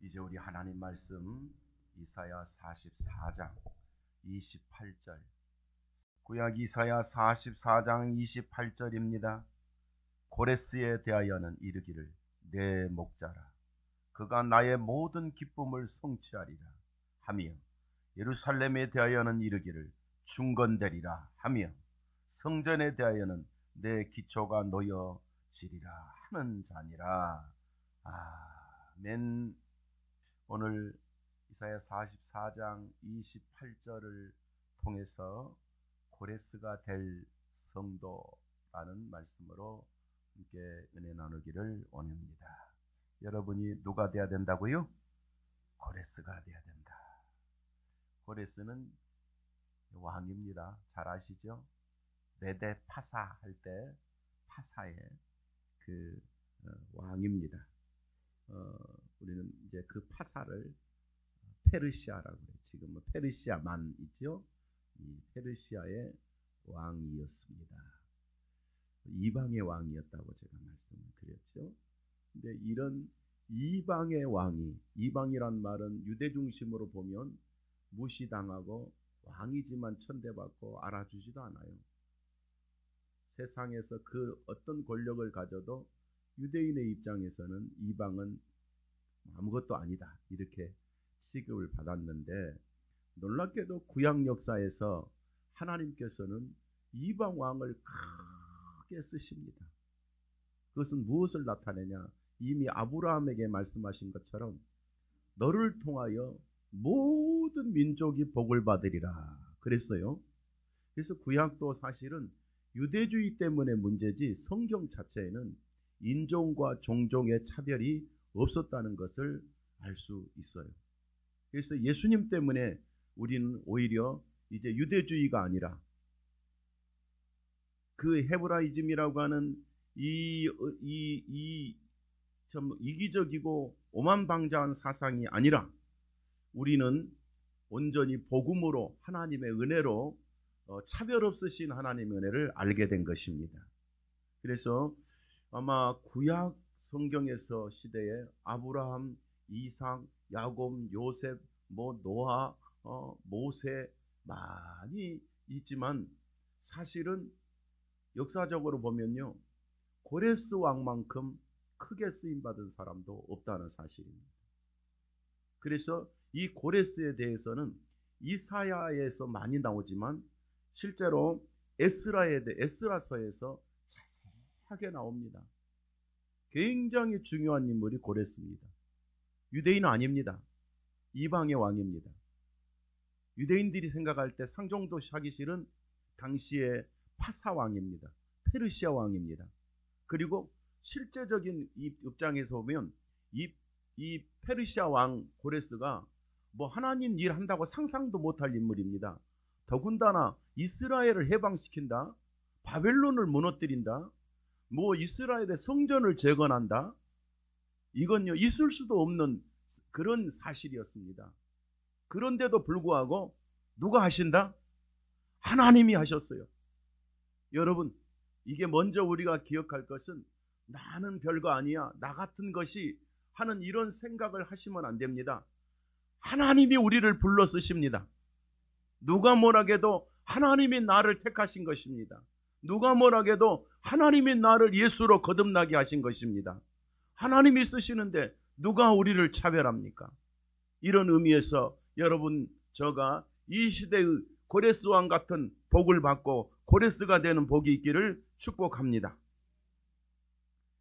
이제 우리 하나님 말씀 이사야 44장 28절, 구약 이사야 44장 28절입니다. 고레스에 대하여는 이르기를 내 목자라, 그가 나의 모든 기쁨을 성취하리라 하며, 예루살렘에 대하여는 이르기를 중건되리라 하며, 성전에 대하여는 내 기초가 놓여지리라 하는 자니라. 아멘. 오늘 이사야 44장 28절을 통해서 고레스가 될 성도라는 말씀으로 함께 은혜 나누기를 원합니다. 여러분이 누가 돼야 된다고요? 고레스가 돼야 된다. 고레스는 왕입니다. 잘 아시죠? 메대 파사 할 때 파사의 그 왕입니다. 우리는 이제 그 파사를 페르시아라고 해요. 지금은 페르시아만 있죠. 이 페르시아의 왕이었습니다. 이방의 왕이었다고 제가 말씀을 드렸죠. 근데 이런 이방의 왕이, 이방이란 말은 유대 중심으로 보면 무시당하고 왕이지만 천대받고 알아주지도 않아요. 세상에서 그 어떤 권력을 가져도 유대인의 입장에서는 이방은 아무것도 아니다, 이렇게 취급을 받았는데, 놀랍게도 구약 역사에서 하나님께서는 이방 왕을 크게 쓰십니다. 그것은 무엇을 나타내냐? 이미 아브라함에게 말씀하신 것처럼 너를 통하여 모든 민족이 복을 받으리라 그랬어요. 그래서 구약도 사실은 유대주의 때문에 문제지 성경 자체에는 인종과 종종의 차별이 없었다는 것을 알 수 있어요. 그래서 예수님 때문에 우리는 오히려 이제 유대주의가 아니라 그 헤브라이즘이라고 하는 참 이기적이고 오만방자한 사상이 아니라 우리는 온전히 복음으로, 하나님의 은혜로 차별 없으신 하나님의 은혜를 알게 된 것입니다. 그래서 아마 구약 성경에서 시대에 아브라함, 이삭, 야곱, 요셉, 노아, 모세 많이 있지만 사실은 역사적으로 보면요, 고레스 왕만큼 크게 쓰임받은 사람도 없다는 사실입니다. 그래서 이 고레스에 대해서는 이사야에서 많이 나오지만 실제로 에스라서에서 자세하게 나옵니다. 굉장히 중요한 인물이 고레스입니다. 유대인은 아닙니다. 이방의 왕입니다. 유대인들이 생각할 때 상종도 샤기실은 당시의 파사 왕입니다. 페르시아 왕입니다. 그리고 실제적인 이 입장에서 보면 이 페르시아 왕 고레스가 하나님 일 한다고 상상도 못할 인물입니다. 더군다나 이스라엘을 해방시킨다, 바벨론을 무너뜨린다, 이스라엘의 성전을 재건한다, 이건요 있을 수도 없는 그런 사실이었습니다. 그런데도 불구하고 누가 하신다? 하나님이 하셨어요. 여러분, 이게 먼저 우리가 기억할 것은 나는 별거 아니야, 나 같은 것이 하는 이런 생각을 하시면 안 됩니다. 하나님이 우리를 불러 쓰십니다. 누가 뭐라해도 하나님이 나를 택하신 것입니다. 누가 뭐라해도 하나님이 나를 예수로 거듭나게 하신 것입니다. 하나님이 쓰시는데 누가 우리를 차별합니까? 이런 의미에서 여러분, 저가 이 시대의 고레스 왕 같은 복을 받고 고레스가 되는 복이 있기를 축복합니다.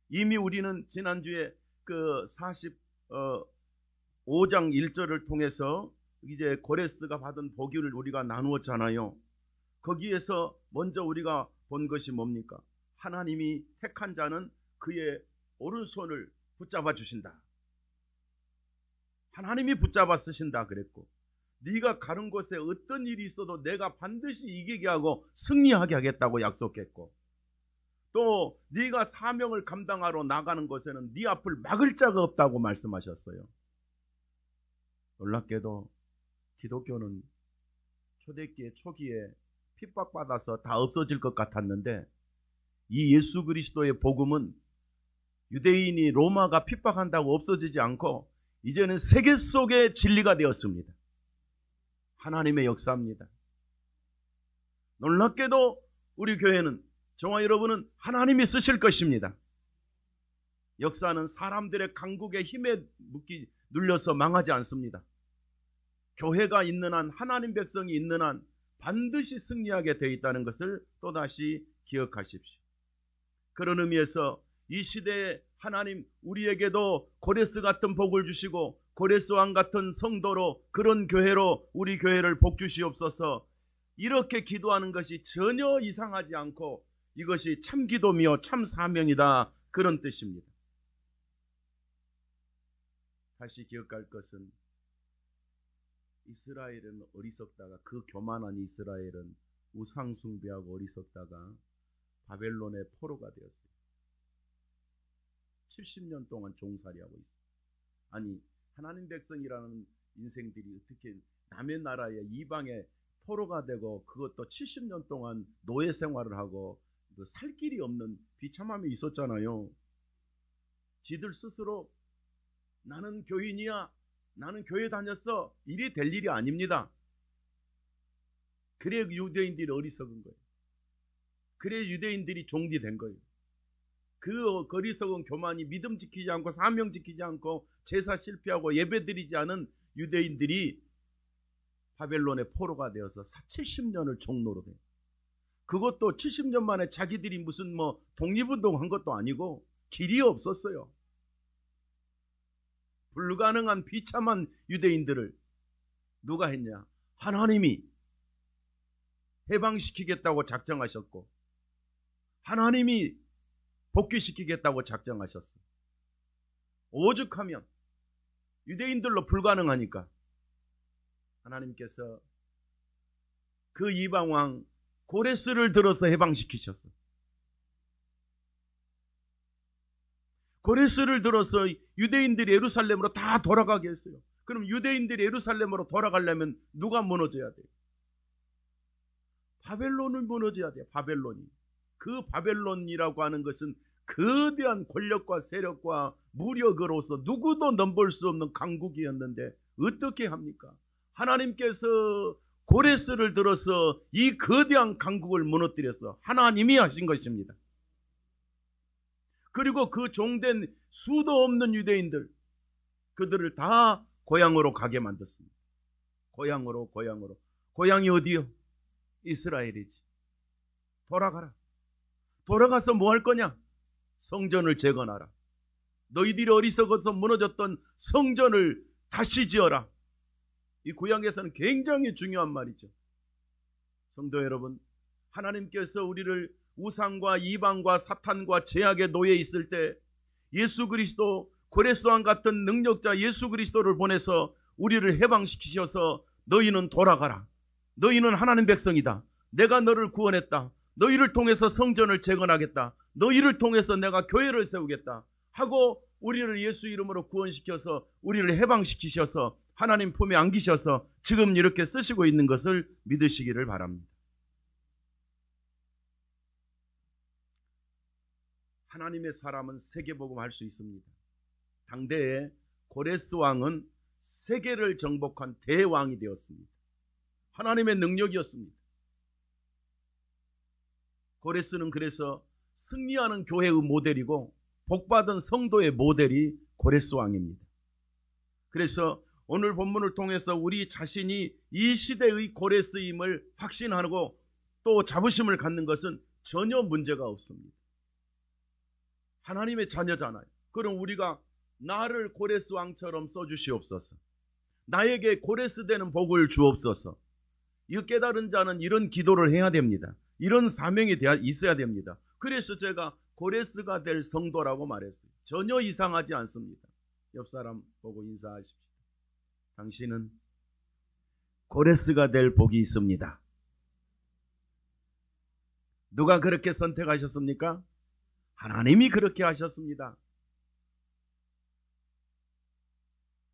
이미 우리는 지난주에 그 45장 1절을 통해서 이제 고레스가 받은 복을 우리가 나누었잖아요. 거기에서 먼저 우리가 본 것이 뭡니까? 하나님이 택한 자는 그의 오른손을 붙잡아 주신다. 하나님이 붙잡아 쓰신다 그랬고, 네가 가는 곳에 어떤 일이 있어도 내가 반드시 이기게 하고 승리하게 하겠다고 약속했고, 또 네가 사명을 감당하러 나가는 곳에는 네 앞을 막을 자가 없다고 말씀하셨어요. 놀랍게도 기독교는 초대기에 초기에 핍박받아서 다 없어질 것 같았는데, 이 예수 그리스도의 복음은 유대인이 로마가 핍박한다고 없어지지 않고 이제는 세계 속의 진리가 되었습니다. 하나님의 역사입니다. 놀랍게도 우리 교회는, 저와 여러분은 하나님이 쓰실 것입니다. 역사는 사람들의 강국의 힘에 눌려서 망하지 않습니다. 교회가 있는 한, 하나님 백성이 있는 한 반드시 승리하게 되어 있다는 것을 또다시 기억하십시오. 그런 의미에서 이 시대에 하나님 우리에게도 고레스 같은 복을 주시고 고레스 왕 같은 성도로, 그런 교회로 우리 교회를 복 주시옵소서. 이렇게 기도하는 것이 전혀 이상하지 않고 이것이 참 기도며 참 사명이다, 그런 뜻입니다. 다시 기억할 것은, 이스라엘은 어리석다가, 그 교만한 이스라엘은 우상 숭배하고 어리석다가 바벨론의 포로가 되었어요. 70년 동안 종살이하고 있어요. 아니, 하나님 백성이라는 인생들이 어떻게 남의 나라에, 이방에 포로가 되고, 그것도 70년 동안 노예 생활을 하고 살 길이 없는 비참함이 있었잖아요. 지들 스스로 나는 교인이야, 나는 교회 다녔어, 이리 될 일이 아닙니다. 그래 유대인들이 어리석은 거예요. 그래 유대인들이 종이 된 거예요. 그 어리석은 교만이 믿음 지키지 않고 사명 지키지 않고 제사 실패하고 예배 드리지 않은 유대인들이 바벨론의 포로가 되어서 70년을 종노로 돼요. 그것도 70년 만에 자기들이 무슨 독립운동 한 것도 아니고 길이 없었어요. 불가능한 비참한 유대인들을 누가 했냐? 하나님이 해방시키겠다고 작정하셨고, 하나님이 복귀시키겠다고 작정하셨어요. 오죽하면 유대인들로 불가능하니까 하나님께서 그 이방왕 고레스를 들어서 해방시키셨어요. 고레스를 들어서 유대인들이 예루살렘으로 다 돌아가게 했어요. 그럼 유대인들이 예루살렘으로 돌아가려면 누가 무너져야 돼요? 바벨론을 무너져야 돼요. 바벨론이. 그 바벨론이라고 하는 것은 거대한 권력과 세력과 무력으로서 누구도 넘볼 수 없는 강국이었는데 어떻게 합니까? 하나님께서 고레스를 들어서 이 거대한 강국을 무너뜨려서 하나님이 하신 것입니다. 그리고 그 종된 수도 없는 유대인들, 그들을 다 고향으로 가게 만들었습니다. 고향으로. 고향이 어디요? 이스라엘이지. 돌아가라. 돌아가서 뭐 할 거냐? 성전을 재건하라. 너희들이 어리석어서 무너졌던 성전을 다시 지어라. 이 구약에서는 굉장히 중요한 말이죠. 성도 여러분, 하나님께서 우리를 우상과 이방과 사탄과 죄악의 노예에 있을 때 예수 그리스도, 고레스왕 같은 능력자 예수 그리스도를 보내서 우리를 해방시키셔서 너희는 돌아가라. 너희는 하나님 백성이다. 내가 너를 구원했다. 너희를 통해서 성전을 재건하겠다. 너희를 통해서 내가 교회를 세우겠다 하고 우리를 예수 이름으로 구원시켜서 우리를 해방시키셔서 하나님 품에 안기셔서 지금 이렇게 쓰시고 있는 것을 믿으시기를 바랍니다. 하나님의 사람은 세계복음 할 수 있습니다. 당대에 고레스 왕은 세계를 정복한 대왕이 되었습니다. 하나님의 능력이었습니다. 고레스는 그래서 승리하는 교회의 모델이고 복받은 성도의 모델이 고레스 왕입니다. 그래서 오늘 본문을 통해서 우리 자신이 이 시대의 고레스임을 확신하고 또 자부심을 갖는 것은 전혀 문제가 없습니다. 하나님의 자녀잖아요. 그럼 우리가 나를 고레스 왕처럼 써주시옵소서. 나에게 고레스 되는 복을 주옵소서. 이 깨달은 자는 이런 기도를 해야 됩니다. 이런 사명이 있어야 됩니다. 그래서 제가 고레스가 될 성도라고 말했어요. 전혀 이상하지 않습니다. 옆 사람 보고 인사하십시오. 당신은 고레스가 될 복이 있습니다. 누가 그렇게 선택하셨습니까? 하나님이 그렇게 하셨습니다.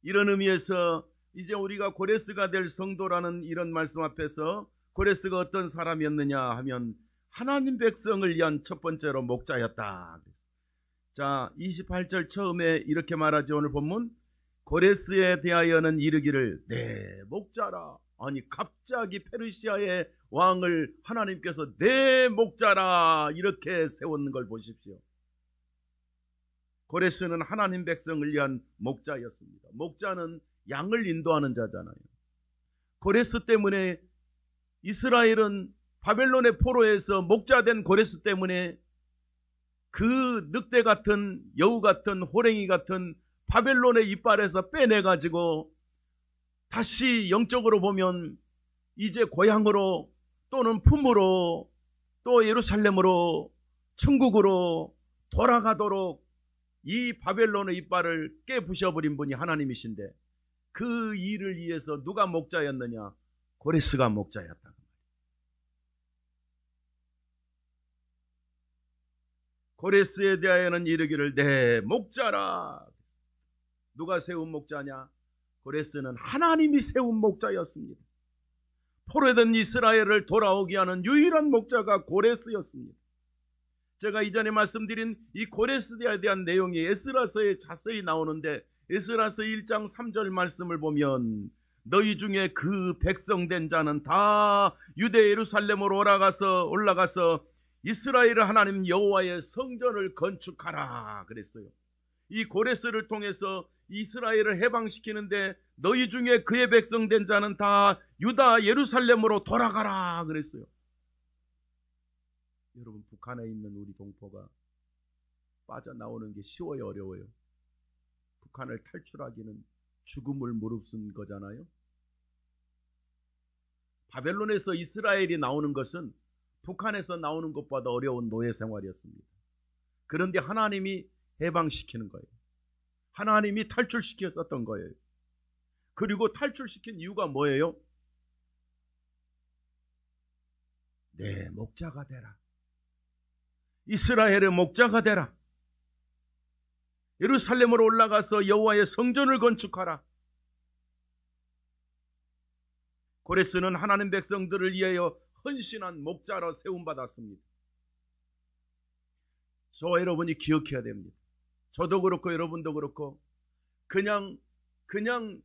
이런 의미에서 이제 우리가 고레스가 될 성도라는 이런 말씀 앞에서 고레스가 어떤 사람이었느냐 하면 하나님 백성을 위한 첫 번째로 목자였다. 자, 28절 처음에 이렇게 말하죠. 오늘 본문 고레스에 대하여는 이르기를 내 목자라. 아니 갑자기 페르시아의 왕을 하나님께서 내 목자라 이렇게 세웠는 걸 보십시오. 고레스는 하나님 백성을 위한 목자였습니다. 목자는 양을 인도하는 자잖아요. 고레스 때문에 이스라엘은 바벨론의 포로에서 목자된 고레스 때문에 그 늑대 같은 여우 같은 호랭이 같은 바벨론의 이빨에서 빼내가지고 다시 영적으로 보면 이제 고향으로 또는 품으로 또 예루살렘으로 천국으로 돌아가도록 이 바벨론의 이빨을 깨부셔버린 분이 하나님이신데 그 일을 위해서 누가 목자였느냐? 고레스가 목자였다. 고레스에 대하여는 이르기를 내 목자라. 누가 세운 목자냐? 고레스는 하나님이 세운 목자였습니다. 포로된 이스라엘을 돌아오게 하는 유일한 목자가 고레스였습니다. 제가 이전에 말씀드린 이 고레스에 대한 내용이 에스라서에 자세히 나오는데 에스라서 1장 3절 말씀을 보면 너희 중에 그 백성된 자는 다 유대 예루살렘으로 올라가서 이스라엘의 하나님 여호와의 성전을 건축하라 그랬어요. 이 고레스를 통해서 이스라엘을 해방시키는데 너희 중에 그의 백성된 자는 다 유다 예루살렘으로 돌아가라 그랬어요. 여러분, 북한에 있는 우리 동포가 빠져나오는 게 쉬워요, 어려워요? 북한을 탈출하기는 죽음을 무릅쓴 거잖아요. 바벨론에서 이스라엘이 나오는 것은 북한에서 나오는 것보다 어려운 노예 생활이었습니다. 그런데 하나님이 해방시키는 거예요. 하나님이 탈출시켰었던 거예요. 그리고 탈출시킨 이유가 뭐예요? 내 목자가 되라. 이스라엘의 목자가 되라. 예루살렘으로 올라가서 여호와의 성전을 건축하라. 고레스는 하나님 백성들을 위하여 헌신한 목자로 세움받았습니다. 저와 여러분이 기억해야 됩니다. 저도 그렇고 여러분도 그렇고 그냥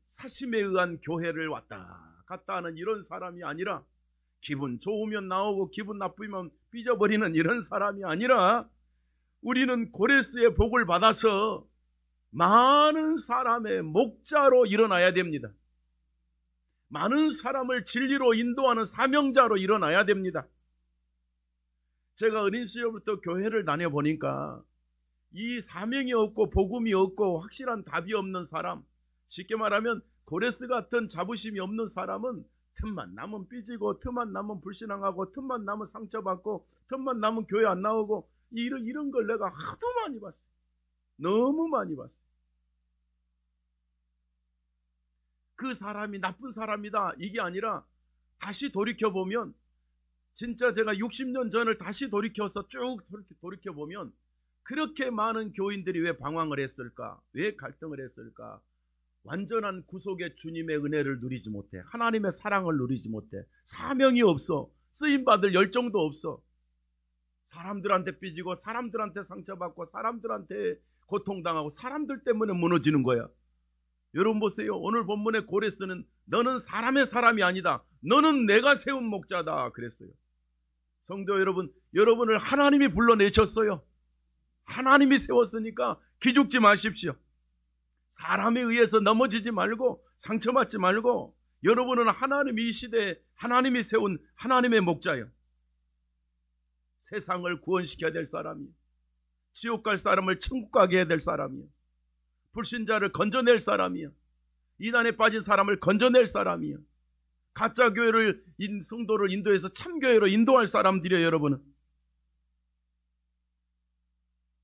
사심에 의한 교회를 왔다 갔다 하는 이런 사람이 아니라 기분 좋으면 나오고 기분 나쁘면 삐져버리는 이런 사람이 아니라 우리는 고레스의 복을 받아서 많은 사람의 목자로 일어나야 됩니다. 많은 사람을 진리로 인도하는 사명자로 일어나야 됩니다. 제가 어린 시절부터 교회를 다녀보니까 이 사명이 없고 복음이 없고 확실한 답이 없는 사람, 쉽게 말하면 고레스 같은 자부심이 없는 사람은 틈만 나면 삐지고 틈만 나면 불신앙하고 틈만 나면 상처받고 틈만 나면 교회 안 나오고 이런 걸 내가 하도 많이 봤어요. 너무 많이 봤어요. 그 사람이 나쁜 사람이다 이게 아니라 다시 돌이켜보면 진짜 제가 60년 전을 다시 돌이켜서 쭉 돌이켜보면 그렇게 많은 교인들이 왜 방황을 했을까? 왜 갈등을 했을까? 완전한 구속의 주님의 은혜를 누리지 못해. 하나님의 사랑을 누리지 못해. 사명이 없어. 쓰임받을 열정도 없어. 사람들한테 삐지고 사람들한테 상처받고 사람들한테 고통당하고 사람들 때문에 무너지는 거야. 여러분 보세요. 오늘 본문의 고레스는 너는 사람의 사람이 아니다. 너는 내가 세운 목자다 그랬어요. 성도 여러분, 여러분을 하나님이 불러내셨어요. 하나님이 세웠으니까 기죽지 마십시오. 사람에 의해서 넘어지지 말고 상처받지 말고 여러분은 하나님이 이 시대에 하나님이 세운 하나님의 목자예요. 세상을 구원시켜야 될 사람이에요. 지옥 갈 사람을 천국 가게 해야 될 사람이에요. 불신자를 건져낼 사람이에요. 이단에 빠진 사람을 건져낼 사람이에요. 가짜 교회를 성도를 인도해서 참교회로 인도할 사람들이에요. 여러분은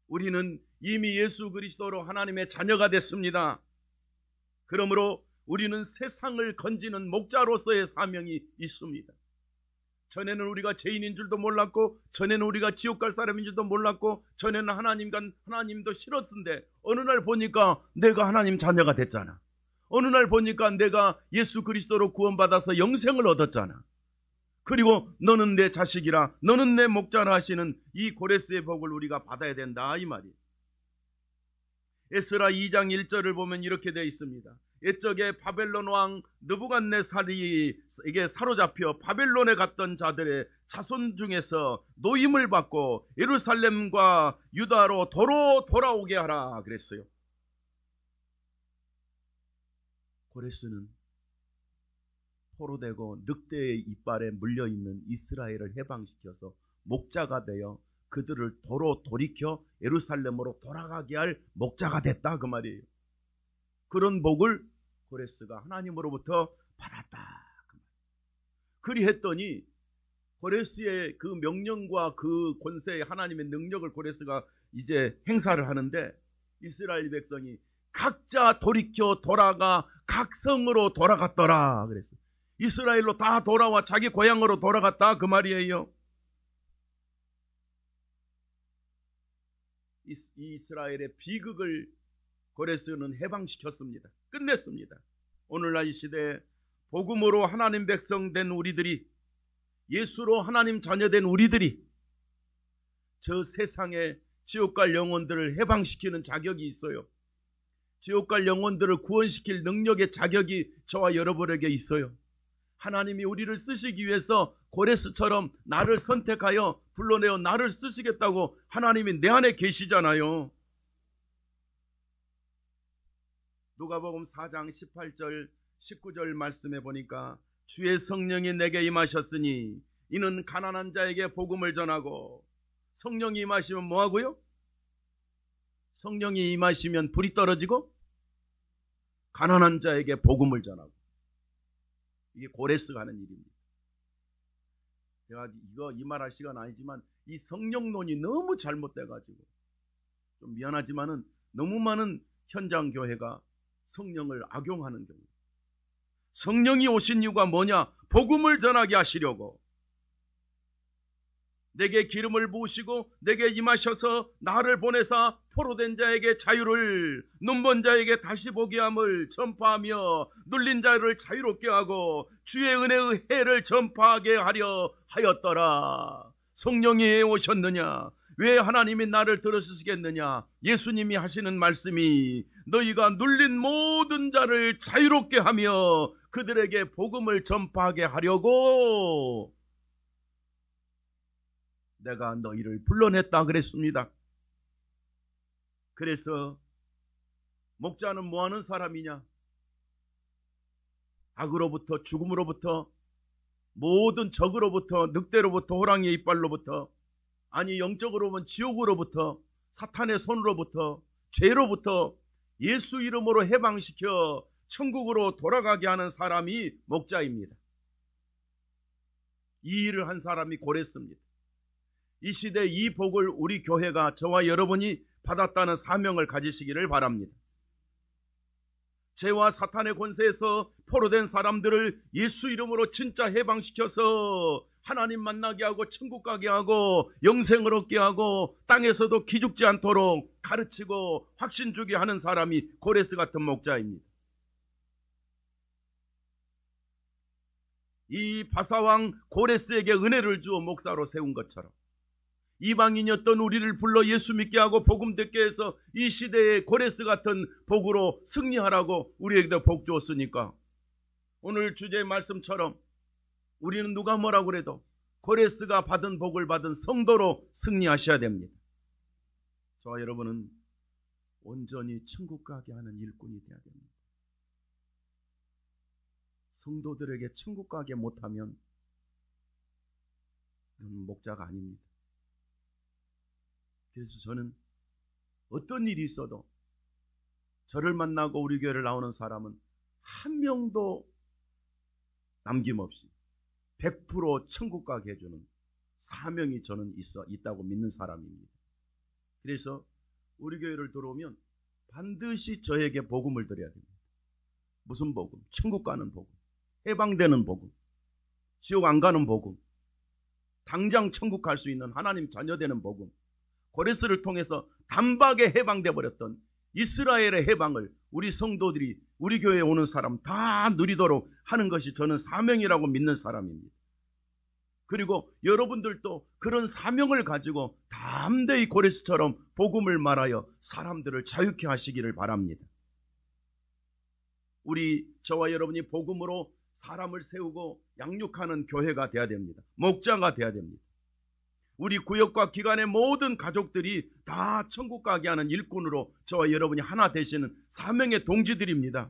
우리는 이미 예수 그리스도로 하나님의 자녀가 됐습니다. 그러므로 우리는 세상을 건지는 목자로서의 사명이 있습니다. 전에는 우리가 죄인인 줄도 몰랐고 전에는 우리가 지옥 갈 사람인 줄도 몰랐고 전에는 하나님도 싫었는데 어느 날 보니까 내가 하나님 자녀가 됐잖아. 어느 날 보니까 내가 예수 그리스도로 구원받아서 영생을 얻었잖아. 그리고 너는 내 자식이라 너는 내 목자라 하시는 이 고레스의 복을 우리가 받아야 된다 이 말이에요. 에스라 2장 1절을 보면 이렇게 되어 있습니다. 옛적에 바벨론 왕 느부갓네살에게 사로잡혀 바벨론에 갔던 자들의 자손 중에서 노임을 받고 예루살렘과 유다로 도로 돌아오게 하라 그랬어요. 고레스는 포로되고 늑대의 이빨에 물려있는 이스라엘을 해방시켜서 목자가 되어 그들을 도로 돌이켜 예루살렘으로 돌아가게 할 목자가 됐다 그 말이에요. 그런 복을 고레스가 하나님으로부터 받았다. 그리했더니 고레스의 그 명령과 그 권세의 하나님의 능력을 고레스가 이제 행사를 하는데 이스라엘 백성이 각자 돌이켜 돌아가 각 성으로 돌아갔더라 그랬어요. 이스라엘로 다 돌아와 자기 고향으로 돌아갔다 그 말이에요. 이스라엘의 비극을 고레스는 해방시켰습니다. 끝냈습니다. 오늘날 이 시대에 복음으로 하나님 백성 된 우리들이, 예수로 하나님 자녀 된 우리들이 저 세상에 지옥 갈 영혼들을 해방시키는 자격이 있어요. 지옥 갈 영혼들을 구원시킬 능력의 자격이 저와 여러분에게 있어요. 하나님이 우리를 쓰시기 위해서 고레스처럼 나를 선택하여 불러내어 나를 쓰시겠다고 하나님이 내 안에 계시잖아요. 누가복음 4장 18절 19절 말씀해 보니까 주의 성령이 내게 임하셨으니 이는 가난한 자에게 복음을 전하고, 성령이 임하시면 뭐하고요? 성령이 임하시면 불이 떨어지고 가난한 자에게 복음을 전하고. 이게 고레스가 하는 일입니다. 제가 이 말할 시간 아니지만 이 성령론이 너무 잘못돼가지고 좀 미안하지만은 너무 많은 현장 교회가 성령을 악용하는 경우. 성령이 오신 이유가 뭐냐? 복음을 전하게 하시려고. 내게 기름을 부으시고 내게 임하셔서 나를 보내사 포로된 자에게 자유를, 눈먼 자에게 다시 보게 함을 전파하며 눌린 자를 자유롭게 하고 주의 은혜의 해를 전파하게 하려 하였더라. 성령이 왜 오셨느냐? 왜 하나님이 나를 들으시겠느냐? 예수님이 하시는 말씀이 너희가 눌린 모든 자를 자유롭게 하며 그들에게 복음을 전파하게 하려고 내가 너희를 불러냈다 그랬습니다. 그래서 목자는 뭐하는 사람이냐? 악으로부터, 죽음으로부터, 모든 적으로부터, 늑대로부터, 호랑이의 이빨로부터, 아니 영적으로 보면 지옥으로부터, 사탄의 손으로부터, 죄로부터 예수 이름으로 해방시켜 천국으로 돌아가게 하는 사람이 목자입니다. 이 일을 한 사람이 고레스입니다. 이 시대 이 복을 우리 교회가, 저와 여러분이 받았다는 사명을 가지시기를 바랍니다. 죄와 사탄의 권세에서 포로된 사람들을 예수 이름으로 진짜 해방시켜서 하나님 만나게 하고 천국 가게 하고 영생을 얻게 하고 땅에서도 기죽지 않도록 가르치고 확신 주게 하는 사람이 고레스 같은 목자입니다. 이 바사왕 고레스에게 은혜를 주어 목사로 세운 것처럼 이방인이었던 우리를 불러 예수 믿게 하고 복음 듣게 해서 이 시대의 고레스 같은 복으로 승리하라고 우리에게도 복 주었으니까 오늘 주제의 말씀처럼 우리는 누가 뭐라고 그래도 고레스가 받은 복을 받은 성도로 승리하셔야 됩니다. 저와 여러분은 온전히 천국 가게 하는 일꾼이 되어야 됩니다. 성도들에게 천국 가게 못하면 목자가 아닙니다. 그래서 저는 어떤 일이 있어도 저를 만나고 우리 교회를 나오는 사람은 한 명도 남김없이 100% 천국 가게 해주는 사명이 저는 있다고 믿는 사람입니다. 그래서 우리 교회를 들어오면 반드시 저에게 복음을 드려야 됩니다. 무슨 복음? 천국 가는 복음, 해방되는 복음, 지옥 안 가는 복음, 당장 천국 갈 수 있는 하나님 자녀 되는 복음, 고레스를 통해서 단박에 해방돼 버렸던 이스라엘의 해방을 우리 성도들이, 우리 교회에 오는 사람 다 누리도록 하는 것이 저는 사명이라고 믿는 사람입니다. 그리고 여러분들도 그런 사명을 가지고 담대히 고레스처럼 복음을 말하여 사람들을 자유케 하시기를 바랍니다. 저와 여러분이 복음으로 사람을 세우고 양육하는 교회가 되어야 됩니다. 목자가 되어야 됩니다. 우리 구역과 기관의 모든 가족들이 다 천국 가게 하는 일꾼으로 저와 여러분이 하나 되시는 사명의 동지들입니다.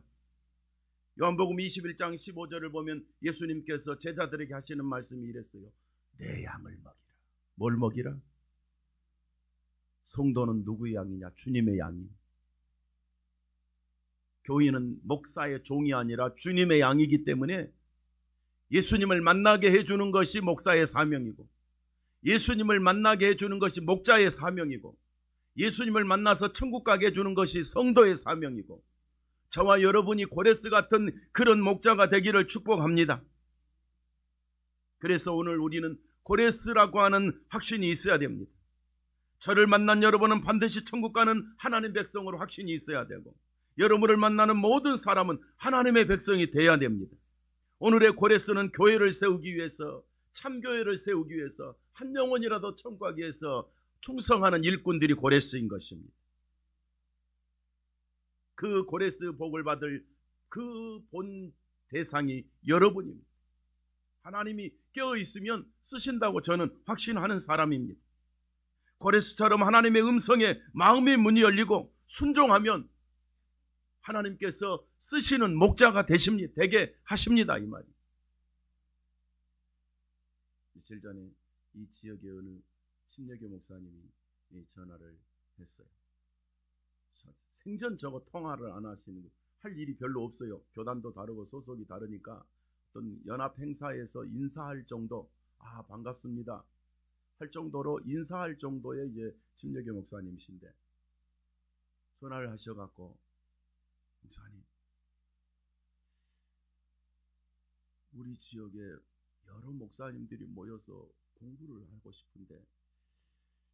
요한복음 21장 15절을 보면 예수님께서 제자들에게 하시는 말씀이 이랬어요. 내 양을 먹이라. 뭘 먹이라? 성도는 누구의 양이냐? 주님의 양이. 교인은 목사의 종이 아니라 주님의 양이기 때문에 예수님을 만나게 해주는 것이 목사의 사명이고, 예수님을 만나게 해주는 것이 목자의 사명이고, 예수님을 만나서 천국 가게 해주는 것이 성도의 사명이고, 저와 여러분이 고레스 같은 그런 목자가 되기를 축복합니다. 그래서 오늘 우리는 고레스라고 하는 확신이 있어야 됩니다. 저를 만난 여러분은 반드시 천국 가는 하나님 백성으로 확신이 있어야 되고, 여러분을 만나는 모든 사람은 하나님의 백성이 되어야 됩니다. 오늘의 고레스는 교회를 세우기 위해서, 참교회를 세우기 위해서, 한 영혼이라도 천국 가기 위해서 충성하는 일꾼들이 고레스인 것입니다. 그 고레스 복을 받을 그 본 대상이 여러분입니다. 하나님이 깨어 있으면 쓰신다고 저는 확신하는 사람입니다. 고레스처럼 하나님의 음성에 마음의 문이 열리고 순종하면 하나님께서 쓰시는 목자가 되게 하십니다. 이 말이. 며칠 전에 이 지역의 어느 신여교 목사님이 전화를 했어요. 생전 저거 통화를 안 하시는, 할 일이 별로 없어요. 교단도 다르고 소속이 다르니까 어떤 연합 행사에서 인사할 정도, 반갑습니다 할 정도로 인사할 정도의 이제 신여교 목사님이신데 전화를 하셔갖고, 목사님, 우리 지역에 여러 목사님들이 모여서 공부를 하고 싶은데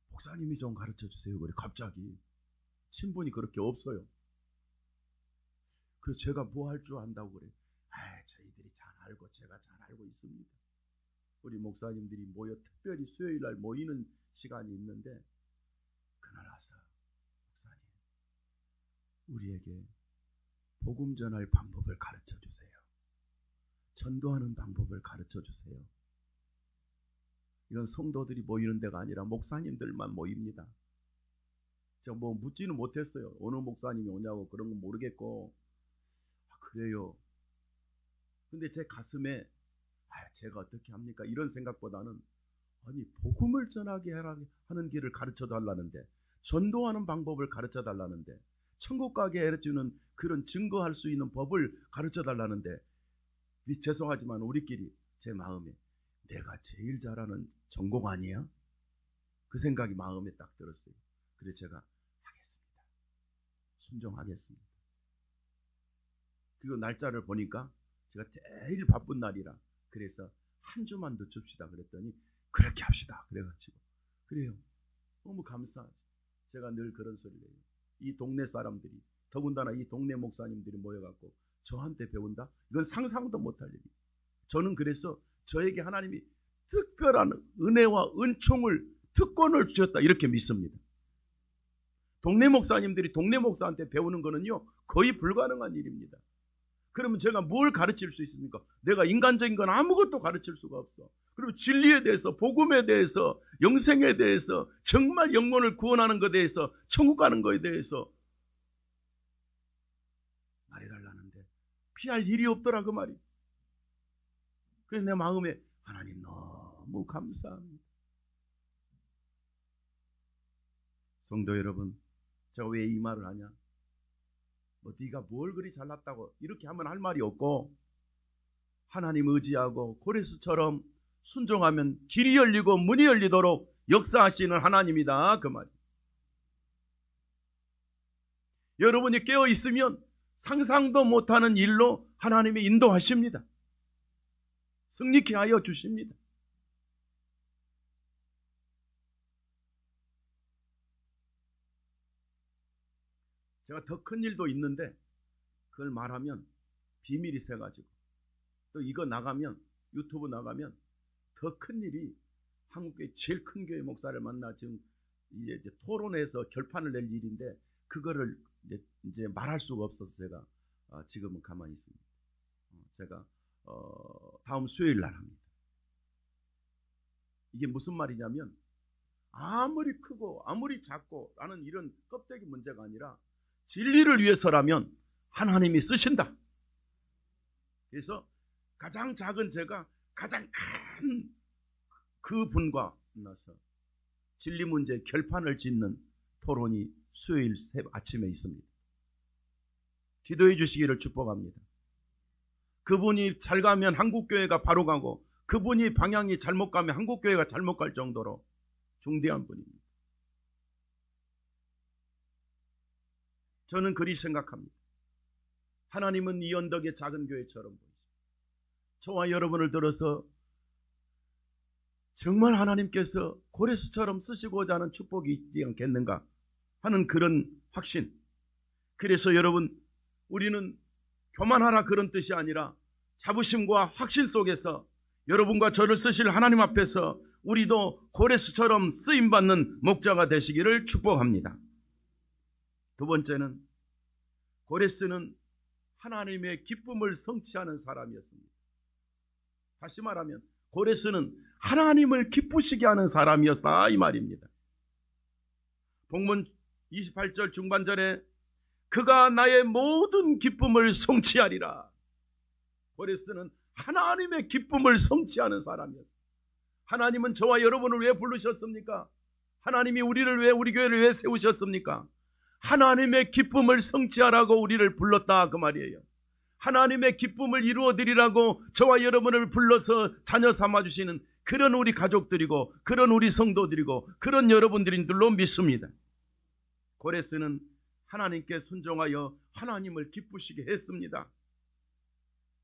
목사님이 좀 가르쳐 주세요. 그래 갑자기 친분이 그렇게 없어요. 그래서 제가 뭐 할 줄 안다고 그래. 저희들이 잘 알고 제가 잘 알고 있습니다. 우리 목사님들이 모여 특별히 수요일 날 모이는 시간이 있는데 그날 와서 목사님, 우리에게 복음 전할 방법을 가르쳐 주세요. 전도하는 방법을 가르쳐 주세요. 이런 성도들이 모이는 데가 아니라 목사님들만 모입니다. 제가 뭐 묻지는 못했어요. 어느 목사님이 오냐고 그런 건 모르겠고. 그래요. 근데 제 가슴에 제가 어떻게 합니까? 이런 생각보다는 복음을 전하게 하는 길을 가르쳐 달라는데, 전도하는 방법을 가르쳐 달라는데, 천국 가게 해주는 그런 증거할 수 있는 법을 가르쳐 달라는데, 죄송하지만 우리끼리 제 마음에 내가 제일 잘하는 전공 아니야? 그 생각이 마음에 딱 들었어요. 그래서 제가 하겠습니다. 순종하겠습니다. 그리고 날짜를 보니까 제가 제일 바쁜 날이라, 그래서 한 주만 늦춥시다 그랬더니 그렇게 합시다 그래가지고, 그래요. 너무 감사하죠. 제가 늘 그런 소리를 해요. 이 동네 사람들이, 더군다나 이 동네 목사님들이 모여갖고 저한테 배운다? 이건 상상도 못할 일이에요. 저는 그래서 저에게 하나님이 특별한 은혜와 은총을, 특권을 주셨다 이렇게 믿습니다. 동네 목사님들이 동네 목사한테 배우는 거는요 거의 불가능한 일입니다. 그러면 제가 뭘 가르칠 수 있습니까? 내가 인간적인 건 아무것도 가르칠 수가 없어. 그리고 진리에 대해서, 복음에 대해서, 영생에 대해서, 정말 영혼을 구원하는 것에 대해서, 천국 가는 것에 대해서 말해달라는데 피할 일이 없더라 그 말이. 그래서 내 마음에 하나님 너무 감사합니다. 성도 여러분, 제가 왜 이 말을 하냐? 네가 뭘 그리 잘났다고 이렇게 하면 할 말이 없고, 하나님 의지하고 고레스처럼 순종하면 길이 열리고 문이 열리도록 역사하시는 하나님이다 그 말. 여러분이 깨어 있으면 상상도 못하는 일로 하나님이 인도하십니다. 승리케 하여 주십니다. 제가 더 큰 일도 있는데 그걸 말하면 비밀이 새가지고, 또 이거 나가면, 유튜브 나가면 더 큰 일이 한국교회 제일 큰 교회 목사를 만나 지금 이제 토론해서 결판을 낼 일인데 그거를 이제 말할 수가 없어서 제가 지금은 가만히 있습니다. 제가 다음 수요일 날 합니다. 이게 무슨 말이냐면 아무리 크고 아무리 작고 라는 이런 껍데기 문제가 아니라 진리를 위해서라면 하나님이 쓰신다. 그래서 가장 작은 제가 가장 큰 그 분과 만나서 진리 문제 결판을 짓는 토론이 수요일 아침에 있습니다. 기도해 주시기를 축복합니다. 그분이 잘 가면 한국교회가 바로 가고 그분이 방향이 잘못 가면 한국교회가 잘못 갈 정도로 중대한 분입니다. 저는 그리 생각합니다. 하나님은 이 언덕의 작은 교회처럼 보이죠. 저와 여러분을 들어서 정말 하나님께서 고레스처럼 쓰시고자 하는 축복이 있지 않겠는가 하는 그런 확신. 그래서 여러분, 우리는 교만하라 그런 뜻이 아니라 자부심과 확신 속에서 여러분과 저를 쓰실 하나님 앞에서 우리도 고레스처럼 쓰임받는 목자가 되시기를 축복합니다. 두 번째는 고레스는 하나님의 기쁨을 성취하는 사람이었습니다. 다시 말하면 고레스는 하나님을 기쁘시게 하는 사람이었다 이 말입니다. 본문 28절 중반절에 그가 나의 모든 기쁨을 성취하리라. 고레스는 하나님의 기쁨을 성취하는 사람이었습니다. 하나님은 저와 여러분을 왜 부르셨습니까? 하나님이 우리를 왜, 우리 교회를 왜 세우셨습니까? 하나님의 기쁨을 성취하라고 우리를 불렀다 그 말이에요. 하나님의 기쁨을 이루어드리라고 저와 여러분을 불러서 자녀 삼아주시는 그런 우리 가족들이고 그런 우리 성도들이고 그런 여러분들인 줄로 믿습니다. 고레스는 하나님께 순종하여 하나님을 기쁘시게 했습니다.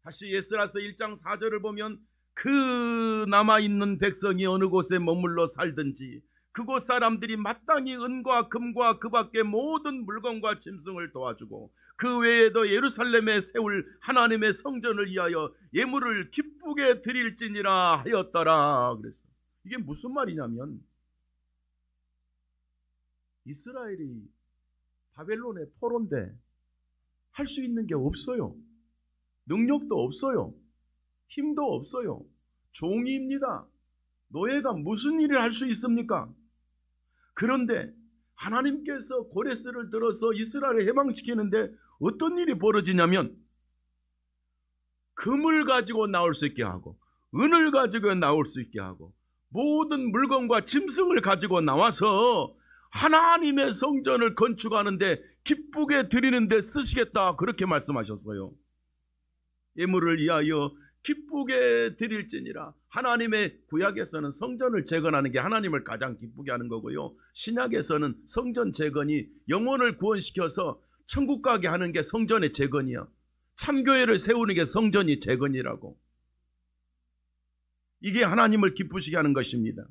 다시 에스라서 1장 4절을 보면 그 남아있는 백성이 어느 곳에 머물러 살든지 그곳 사람들이 마땅히 은과 금과 그 밖의 모든 물건과 짐승을 도와주고 그 외에도 예루살렘에 세울 하나님의 성전을 위하여 예물을 기쁘게 드릴지니라 하였더라. 그래서 이게 무슨 말이냐면 이스라엘이 바벨론의 포로인데 할 수 있는 게 없어요. 능력도 없어요. 힘도 없어요. 종이입니다. 노예가 무슨 일을 할 수 있습니까? 그런데 하나님께서 고레스를 들어서 이스라엘을 해방시키는데 어떤 일이 벌어지냐면 금을 가지고 나올 수 있게 하고 은을 가지고 나올 수 있게 하고 모든 물건과 짐승을 가지고 나와서 하나님의 성전을 건축하는데 기쁘게 드리는데 쓰시겠다 그렇게 말씀하셨어요. 예물을 위하여 기쁘게 드릴지니라. 하나님의 구약에서는 성전을 재건하는 게 하나님을 가장 기쁘게 하는 거고요. 신약에서는 성전 재건이 영혼을 구원시켜서 천국 가게 하는 게 성전의 재건이야. 참교회를 세우는 게 성전이 재건이라고. 이게 하나님을 기쁘시게 하는 것입니다.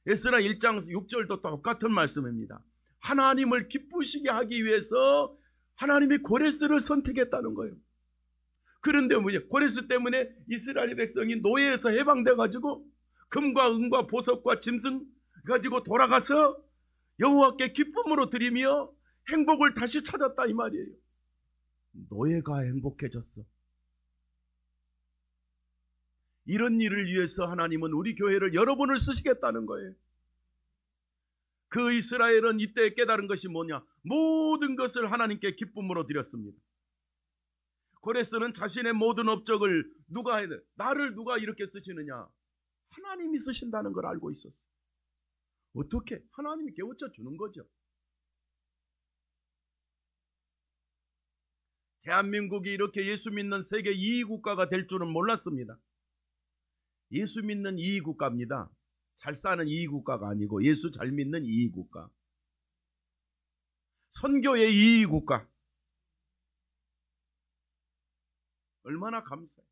에스라 1장 6절도 똑같은 말씀입니다. 하나님을 기쁘시게 하기 위해서 하나님이 고레스를 선택했다는 거예요. 그런데 고레스 때문에 이스라엘 백성이 노예에서 해방돼가지고 금과 은과 보석과 짐승 가지고 돌아가서 여호와께 기쁨으로 드리며 행복을 다시 찾았다 이 말이에요. 노예가 행복해졌어. 이런 일을 위해서 하나님은 우리 교회를 여러분을 쓰시겠다는 거예요. 그 이스라엘은 이때 깨달은 것이 뭐냐? 모든 것을 하나님께 기쁨으로 드렸습니다. 고레스는 자신의 모든 업적을 누가 해야 돼? 나를 누가 이렇게 쓰시느냐? 하나님이 쓰신다는 걸 알고 있었어. 어떻게? 하나님이 깨우쳐 주는 거죠. 대한민국이 이렇게 예수 믿는 세계 2위 국가가 될 줄은 몰랐습니다. 예수 믿는 2위 국가입니다. 잘 사는 2위 국가가 아니고 예수 잘 믿는 2위 국가. 선교의 2위 국가. 얼마나 감사해.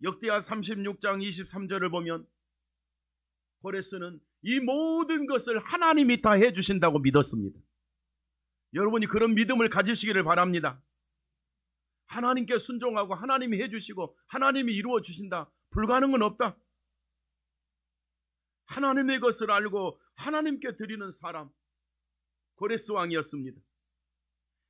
역대하 36장 23절을 보면 고레스는 이 모든 것을 하나님이 다 해주신다고 믿었습니다. 여러분이 그런 믿음을 가지시기를 바랍니다. 하나님께 순종하고 하나님이 해주시고 하나님이 이루어 주신다. 불가능은 없다. 하나님의 것을 알고 하나님께 드리는 사람, 고레스 왕이었습니다.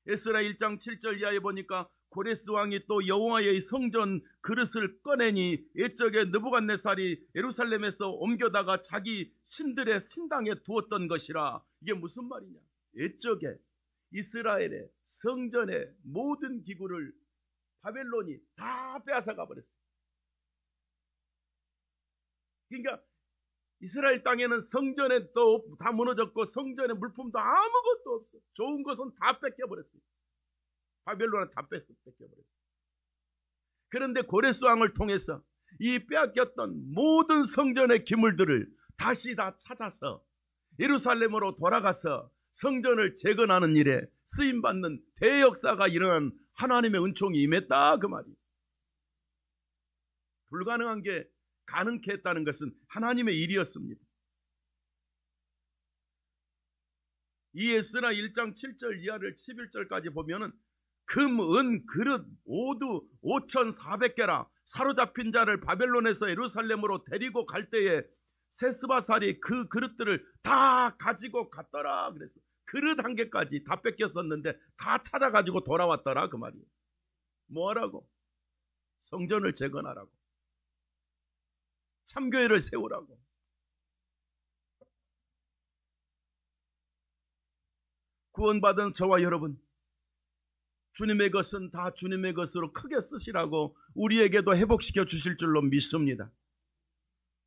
에스라 1장 7절 이하에 보니까 고레스 왕이 또 여호와의 성전 그릇을 꺼내니 옛적에 느부갓네살이 예루살렘에서 옮겨다가 자기 신들의 신당에 두었던 것이라. 이게 무슨 말이냐? 옛적에 이스라엘의 성전의 모든 기구를 바벨론이 다 빼앗아가 버렸어요. 그러니까 이스라엘 땅에는 성전에 또 다 무너졌고 성전의 물품도 아무것도 없어. 좋은 것은 다 뺏겨버렸어요. 바벨론은 다 뺏겨버렸어요. 그런데 고레스 왕을 통해서 이 빼앗겼던 모든 성전의 기물들을 다시 다 찾아서 예루살렘으로 돌아가서 성전을 재건하는 일에 쓰임받는 대역사가 일어난 하나님의 은총이 임했다 그 말이에요. 불가능한 게 가능케 했다는 것은 하나님의 일이었습니다. 이 에스라 1장 7절 이하를 11절까지 보면은 금, 은, 그릇 모두 5,400개라. 사로잡힌 자를 바벨론에서 예루살렘으로 데리고 갈 때에 세스바살이 그 그릇들을 다 가지고 갔더라 그랬어. 그릇 한 개까지 다 뺏겼었는데 다 찾아가지고 돌아왔더라 그 말이에요. 뭐하라고? 성전을 재건하라고. 참교회를 세우라고. 구원받은 저와 여러분, 주님의 것은 다 주님의 것으로 크게 쓰시라고 우리에게도 회복시켜 주실 줄로 믿습니다.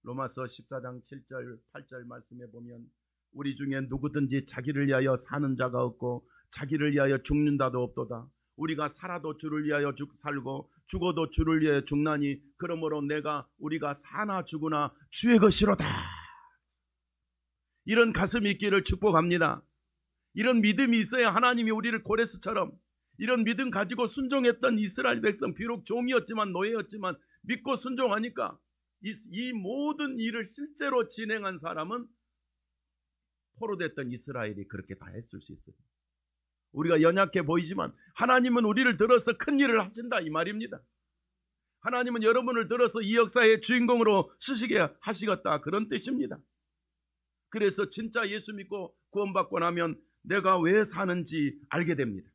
로마서 14장 7절 8절 말씀에 보면 우리 중에 누구든지 자기를 위하여 사는 자가 없고 자기를 위하여 죽는다도 없도다. 우리가 살아도 주를 위하여 살고 죽어도 주를 위하여 죽나니 그러므로 우리가 사나 죽으나 주의 것이로다. 이런 가슴이 있기를 축복합니다. 이런 믿음이 있어야 하나님이 우리를 고레스처럼 이런 믿음 가지고 순종했던 이스라엘 백성, 비록 종이었지만 노예였지만 믿고 순종하니까 이 모든 일을 실제로 진행한 사람은 포로됐던 이스라엘이 그렇게 다 했을 수 있어요. 우리가 연약해 보이지만 하나님은 우리를 들어서 큰 일을 하신다 이 말입니다. 하나님은 여러분을 들어서 이 역사의 주인공으로 쓰시게 하시겠다 그런 뜻입니다. 그래서 진짜 예수 믿고 구원받고 나면 내가 왜 사는지 알게 됩니다.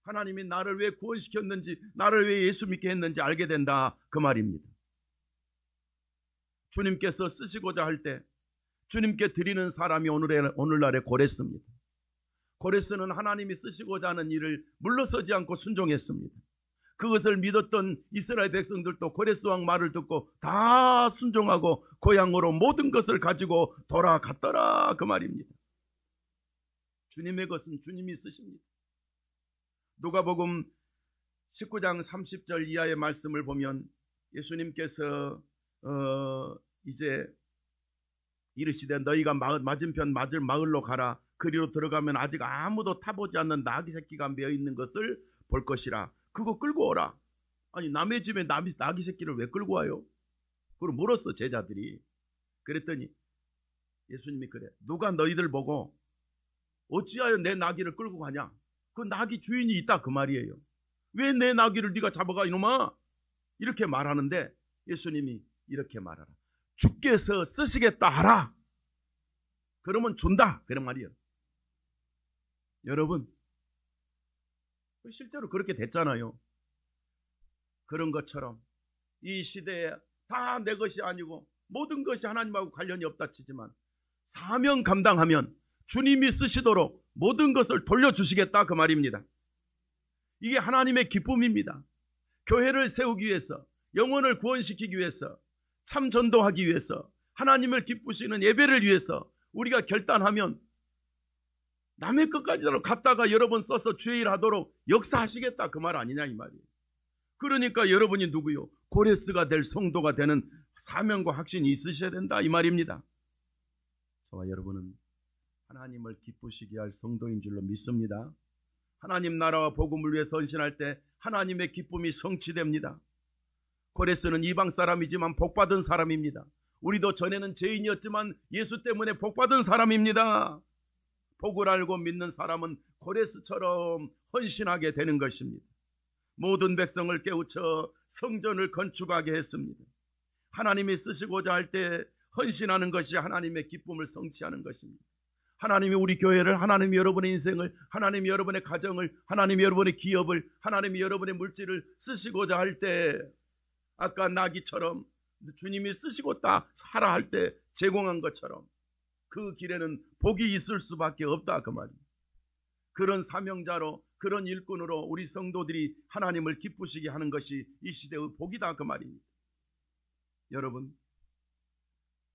하나님이 나를 왜 구원시켰는지, 나를 왜 예수 믿게 했는지 알게 된다 그 말입니다. 주님께서 쓰시고자 할 때 주님께 드리는 사람이 오늘날의 고레스입니다. 고레스는 하나님이 쓰시고자 하는 일을 물러서지 않고 순종했습니다. 그것을 믿었던 이스라엘 백성들도 고레스 왕 말을 듣고 다 순종하고 고향으로 모든 것을 가지고 돌아갔더라 그 말입니다. 주님의 것은 주님이 쓰십니다. 누가복음 19장 30절 이하의 말씀을 보면 예수님께서 이제 이르시되 너희가 맞은편 마을로 가라. 그리로 들어가면 아직 아무도 타보지 않는 나귀 새끼가 메어 있는 것을 볼 것이라. 그거 끌고 오라. 아니 남의 집에 나귀 새끼를 왜 끌고 와요? 그걸 물었어 제자들이. 그랬더니 예수님이 그래. 누가 너희들 보고 어찌하여 내 나귀를 끌고 가냐? 그 나귀 주인이 있다 그 말이에요. 왜 내 나귀를 네가 잡아가 이놈아? 이렇게 말하는데 예수님이 이렇게 말하라. 주께서 쓰시겠다 하라. 그러면 준다 그런 말이에요. 여러분 실제로 그렇게 됐잖아요. 그런 것처럼 이 시대에 다 내 것이 아니고 모든 것이 하나님하고 관련이 없다 치지만 사명 감당하면 주님이 쓰시도록 모든 것을 돌려주시겠다 그 말입니다. 이게 하나님의 기쁨입니다. 교회를 세우기 위해서, 영혼을 구원시키기 위해서, 참 전도하기 위해서, 하나님을 기쁘시는 예배를 위해서 우리가 결단하면 남의 것까지도 갖다가 여러 번 써서 주의 일 하도록 역사하시겠다 그 말 아니냐 이 말이에요. 그러니까 여러분이 누구요? 고레스가 될 성도가 되는 사명과 확신이 있으셔야 된다 이 말입니다. 저와 여러분은 하나님을 기쁘시게 할 성도인 줄로 믿습니다. 하나님 나라와 복음을 위해 헌신할 때 하나님의 기쁨이 성취됩니다. 고레스는 이방 사람이지만 복받은 사람입니다. 우리도 전에는 죄인이었지만 예수 때문에 복받은 사람입니다. 복을 알고 믿는 사람은 고레스처럼 헌신하게 되는 것입니다. 모든 백성을 깨우쳐 성전을 건축하게 했습니다. 하나님이 쓰시고자 할 때 헌신하는 것이 하나님의 기쁨을 성취하는 것입니다. 하나님이 우리 교회를, 하나님이 여러분의 인생을, 하나님이 여러분의 가정을, 하나님이 여러분의 기업을, 하나님이 여러분의 물질을 쓰시고자 할 때, 아까 나귀처럼 주님이 쓰시고 딱 하라 할 때 제공한 것처럼 그 길에는 복이 있을 수밖에 없다 그 말입니다. 그런 사명자로, 그런 일꾼으로 우리 성도들이 하나님을 기쁘시게 하는 것이 이 시대의 복이다 그 말입니다. 여러분,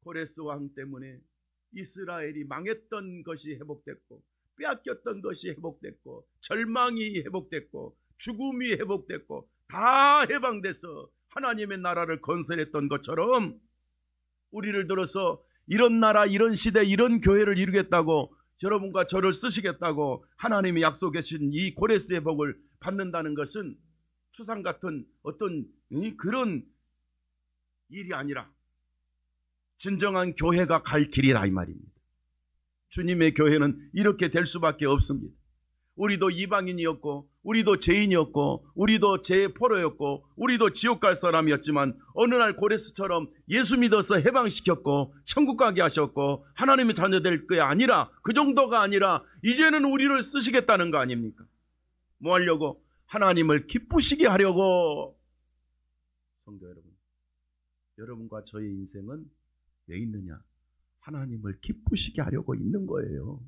고레스 왕 때문에 이스라엘이 망했던 것이 회복됐고, 빼앗겼던 것이 회복됐고, 절망이 회복됐고, 죽음이 회복됐고, 다 해방돼서 하나님의 나라를 건설했던 것처럼 우리를 들어서 이런 나라, 이런 시대, 이런 교회를 이루겠다고, 여러분과 저를 쓰시겠다고 하나님이 약속해 주신 이 고레스의 복을 받는다는 것은 추상 같은 어떤 그런 일이 아니라 진정한 교회가 갈 길이다 이 말입니다. 주님의 교회는 이렇게 될 수밖에 없습니다. 우리도 이방인이었고, 우리도 죄인이었고, 우리도 죄의 포로였고, 우리도 지옥 갈 사람이었지만 어느 날 고레스처럼 예수 믿어서 해방시켰고 천국 가게 하셨고 하나님의 자녀 될 게 아니라, 그 정도가 아니라 이제는 우리를 쓰시겠다는 거 아닙니까? 뭐 하려고? 하나님을 기쁘시게 하려고. 성도 여러분, 여러분과 저의 인생은 왜 있느냐? 하나님을 기쁘시게 하려고 있는 거예요.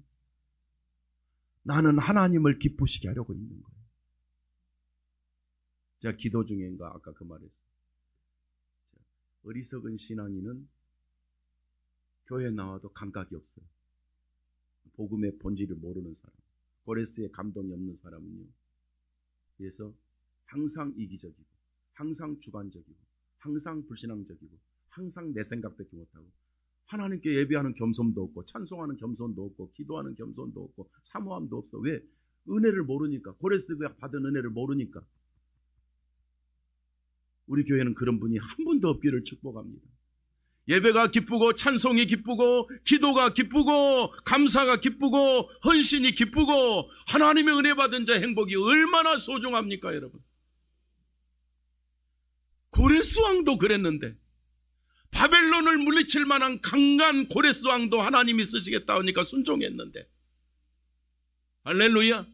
나는 하나님을 기쁘시게 하려고 있는 거예요. 제가 기도 중인가 아까 그 말했어요. 어리석은 신앙인은 교회 나와도 감각이 없어요. 복음의 본질을 모르는 사람, 고레스의 감동이 없는 사람은요, 그래서 항상 이기적이고, 항상 주관적이고, 항상 불신앙적이고, 항상 내 생각밖에 못하고, 하나님께 예배하는 겸손도 없고, 찬송하는 겸손도 없고, 기도하는 겸손도 없고, 사모함도 없어. 왜? 은혜를 모르니까. 고레스가 받은 은혜를 모르니까. 우리 교회는 그런 분이 한 분도 없기를 축복합니다. 예배가 기쁘고, 찬송이 기쁘고, 기도가 기쁘고, 감사가 기쁘고, 헌신이 기쁘고, 하나님의 은혜 받은 자의 행복이 얼마나 소중합니까, 여러분? 고레스 왕도 그랬는데, 바벨론을 물리칠 만한 강한 고레스 왕도 하나님이 쓰시겠다 하니까 순종했는데, 할렐루야.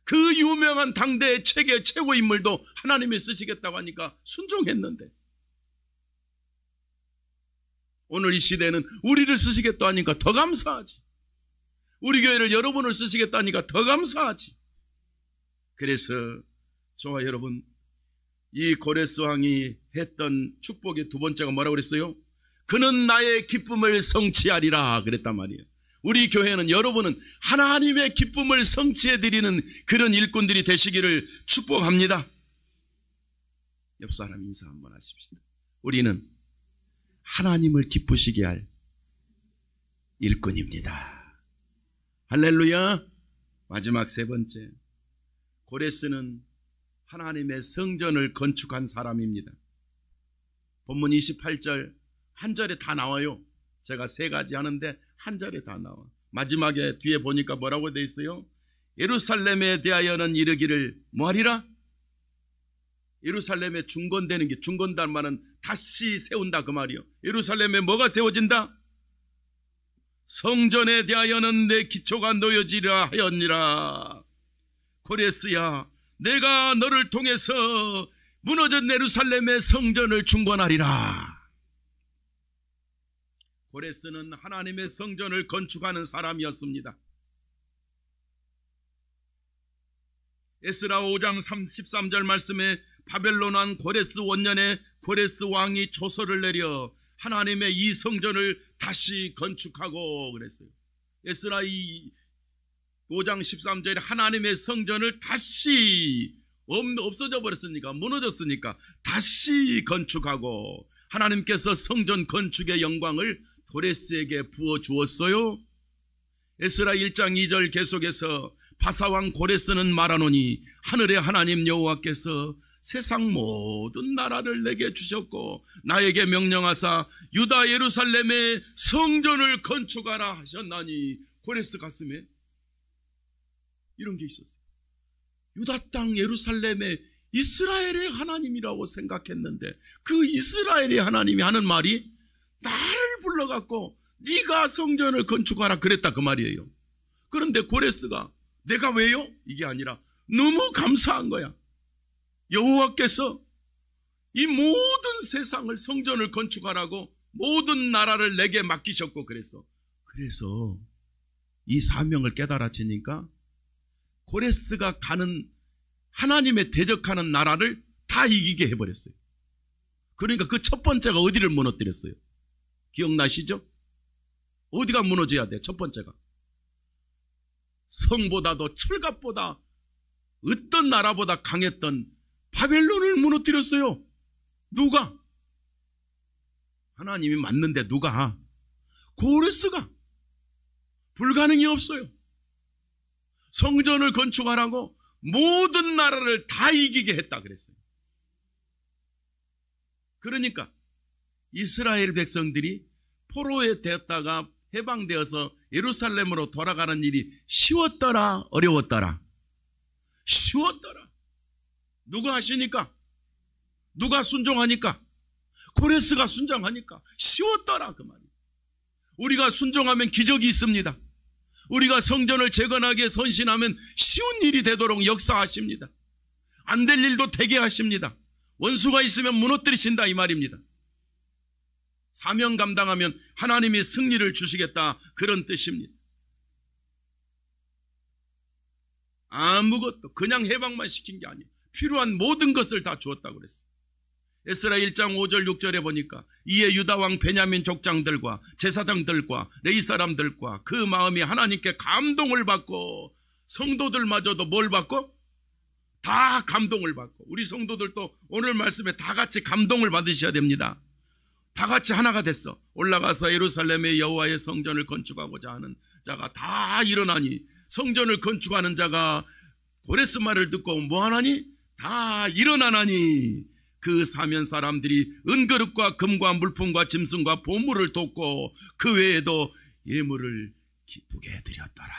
그 유명한 당대의 세계 최고 인물도 하나님이 쓰시겠다고 하니까 순종했는데, 오늘 이 시대는 우리를 쓰시겠다 하니까 더 감사하지. 우리 교회를 여러분을 쓰시겠다 하니까 더 감사하지. 그래서 저와 여러분, 이 고레스 왕이 했던 축복의 두 번째가 뭐라고 그랬어요? 그는 나의 기쁨을 성취하리라 그랬단 말이에요. 우리 교회는, 여러분은 하나님의 기쁨을 성취해드리는 그런 일꾼들이 되시기를 축복합니다. 옆 사람 인사 한번 하십시다. 우리는 하나님을 기쁘시게 할 일꾼입니다. 할렐루야. 마지막 세 번째, 고레스는 하나님의 성전을 건축한 사람입니다. 본문 28절 한 절에 다 나와요. 제가 세 가지 하는데 한 절에 다 나와. 마지막에 뒤에 보니까 뭐라고 돼 있어요? 예루살렘에 대하여는 이르기를 뭐하리라? 예루살렘에 중건되는 게, 중건단 말은 다시 세운다 그 말이요. 예루살렘에 뭐가 세워진다? 성전에 대하여는 내 기초가 놓여지리라 하였니라. 고레스야, 내가 너를 통해서 무너진 예루살렘의 성전을 중건하리라. 고레스는 하나님의 성전을 건축하는 사람이었습니다. 에스라 5장 13절 말씀에 바벨론 왕 고레스 원년에 고레스 왕이 조서를 내려 하나님의 이 성전을 다시 건축하고 그랬어요. 에스라 5장 13절에 하나님의 성전을 다시, 없어져 버렸으니까, 무너졌으니까 다시 건축하고, 하나님께서 성전 건축의 영광을 고레스에게 부어주었어요. 에스라 1장 2절 계속해서 바사왕 고레스는 말하노니 하늘의 하나님 여호와께서 세상 모든 나라를 내게 주셨고 나에게 명령하사 유다 예루살렘에 성전을 건축하라 하셨나니 고레스 가슴에 이런 게 있었어요. 유다 땅 예루살렘에 이스라엘의 하나님이라고 생각했는데 그 이스라엘의 하나님이 하는 말이 나를 불러갖고 네가 성전을 건축하라 그랬다 그 말이에요. 그런데 고레스가 내가 왜요? 이게 아니라 너무 감사한 거야. 여호와께서 이 모든 세상을 성전을 건축하라고 모든 나라를 내게 맡기셨고 그래서 이 사명을 깨달아지니까 고레스가 가는 하나님의 대적하는 나라를 다 이기게 해버렸어요. 그러니까 그 첫 번째가 어디를 무너뜨렸어요? 기억나시죠? 어디가 무너져야 돼? 첫 번째가 성보다도 철갑보다 어떤 나라보다 강했던 바벨론을 무너뜨렸어요. 누가? 하나님이 맞는데 누가? 고레스가. 불가능이 없어요. 성전을 건축하라고 모든 나라를 다 이기게 했다 그랬어요. 그러니까 이스라엘 백성들이 포로에 되었다가 해방되어서 예루살렘으로 돌아가는 일이 쉬웠더라 어려웠더라? 쉬웠더라. 누가 하시니까? 누가 순종하니까? 고레스가 순종하니까 쉬웠더라 그 말이에요. 우리가 순종하면 기적이 있습니다. 우리가 성전을 재건하게 선신하면 쉬운 일이 되도록 역사하십니다. 안 될 일도 되게 하십니다. 원수가 있으면 무너뜨리신다 이 말입니다. 사명 감당하면 하나님이 승리를 주시겠다 그런 뜻입니다. 아무것도 그냥 해방만 시킨 게 아니에요. 필요한 모든 것을 다 주었다고 그랬어요. 에스라 1장 5절 6절에 보니까 이에 유다왕 베냐민 족장들과 제사장들과 레위 사람들과 그 마음이 하나님께 감동을 받고 성도들마저도 뭘 받고? 다 감동을 받고 우리 성도들도 오늘 말씀에 다 같이 감동을 받으셔야 됩니다. 다 같이 하나가 됐어. 올라가서 예루살렘의 여호와의 성전을 건축하고자 하는 자가 다 일어나니 성전을 건축하는 자가 고레스 말을 듣고 뭐하나니? 다 일어나나니 그 사면 사람들이 은그릇과 금과 물품과 짐승과 보물을 돕고 그 외에도 예물을 기쁘게 드렸더라.